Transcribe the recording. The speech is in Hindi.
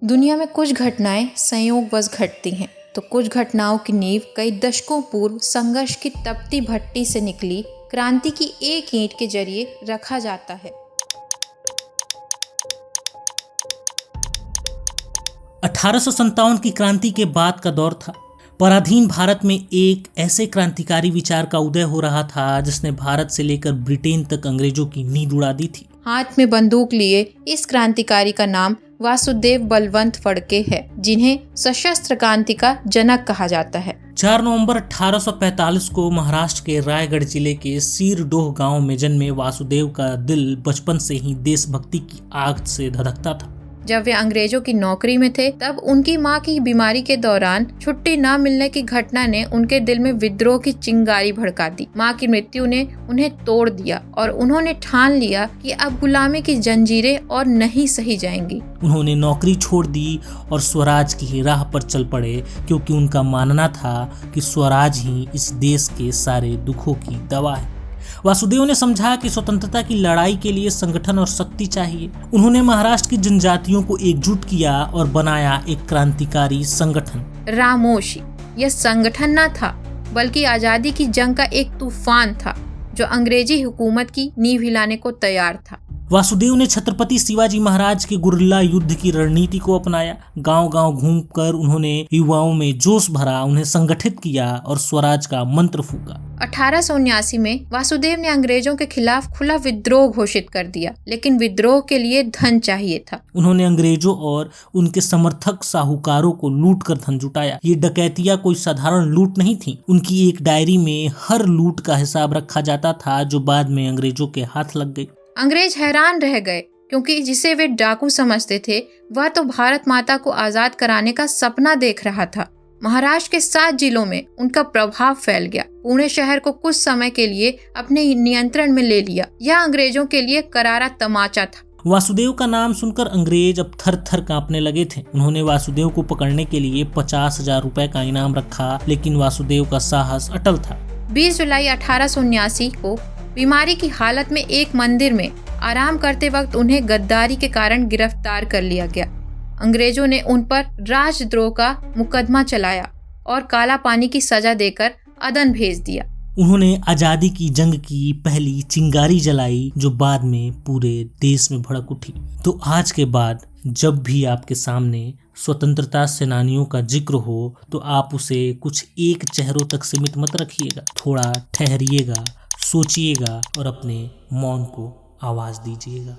दुनिया में कुछ घटनाएं संयोगवश घटती हैं, तो कुछ घटनाओं की नींव कई दशकों पूर्व संघर्ष की तपती भट्टी से निकली क्रांति की एक ईंट के जरिए रखा जाता है। 1857 की क्रांति के बाद का दौर था। पराधीन भारत में एक ऐसे क्रांतिकारी विचार का उदय हो रहा था जिसने भारत से लेकर ब्रिटेन तक अंग्रेजों की नींद उड़ा दी थी। हाथ में बंदूक लिए इस क्रांतिकारी का नाम वासुदेव बलवंत फड़के है, जिन्हें सशस्त्र क्रांति का जनक कहा जाता है। 4 नवंबर 1845 को महाराष्ट्र के रायगढ़ जिले के सीरडोह गांव में जन्मे वासुदेव का दिल बचपन से ही देशभक्ति की आग से धधकता था। जब वे अंग्रेजों की नौकरी में थे, तब उनकी मां की बीमारी के दौरान छुट्टी न मिलने की घटना ने उनके दिल में विद्रोह की चिंगारी भड़का दी। मां की मृत्यु ने उन्हें तोड़ दिया और उन्होंने ठान लिया कि अब गुलामी की जंजीरें और नहीं सही जाएंगी। उन्होंने नौकरी छोड़ दी और स्वराज की राह पर चल पड़े, क्योंकि उनका मानना था कि स्वराज ही इस देश के सारे दुखों की दवा है। वासुदेव ने समझा कि स्वतंत्रता की लड़ाई के लिए संगठन और शक्ति चाहिए। उन्होंने महाराष्ट्र की जनजातियों को एकजुट किया और बनाया एक क्रांतिकारी संगठन, रामोशी। यह संगठन न था, बल्कि आजादी की जंग का एक तूफान था जो अंग्रेजी हुकूमत की नींव हिलाने को तैयार था। वासुदेव ने छत्रपति शिवाजी महाराज के गुरिल्ला युद्ध की रणनीति को अपनाया। गांव-गांव घूमकर उन्होंने युवाओं में जोश भरा, उन्हें संगठित किया और स्वराज का मंत्र फूंका। 1879 में वासुदेव ने अंग्रेजों के खिलाफ खुला विद्रोह घोषित कर दिया, लेकिन विद्रोह के लिए धन चाहिए था। उन्होंने अंग्रेजों और उनके समर्थक साहूकारों को लूट कर धन जुटाया। ये डकैतियां कोई साधारण लूट नहीं थी। उनकी एक डायरी में हर लूट का हिसाब रखा जाता था, जो बाद में अंग्रेजों के हाथ लग गई। अंग्रेज हैरान रह गए, क्योंकि जिसे वे डाकू समझते थे, वह तो भारत माता को आजाद कराने का सपना देख रहा था। महाराष्ट्र के 7 जिलों में उनका प्रभाव फैल गया। पुणे शहर को कुछ समय के लिए अपने नियंत्रण में ले लिया। यह अंग्रेजों के लिए करारा तमाचा था। वासुदेव का नाम सुनकर अंग्रेज अब थर थर कांपने लगे थे। उन्होंने वासुदेव को पकड़ने के लिए 50,000 रुपए का इनाम रखा, लेकिन वासुदेव का साहस अटल था। 20 जुलाई 1879 को बीमारी की हालत में एक मंदिर में आराम करते वक्त उन्हें गद्दारी के कारण गिरफ्तार कर लिया गया। अंग्रेजों ने उन पर राजद्रोह का मुकदमा चलाया और काला पानी की सजा देकर अदन भेज दिया। उन्होंने आजादी की जंग की पहली चिंगारी जलाई, जो बाद में पूरे देश में भड़क उठी। तो आज के बाद जब भी आपके सामने स्वतंत्रता सेनानियों का जिक्र हो, तो आप उसे कुछ एक चेहरों तक सीमित मत रखिएगा। थोड़ा ठहरिएगा, सोचिएगा और अपने मौन को आवाज दीजिएगा।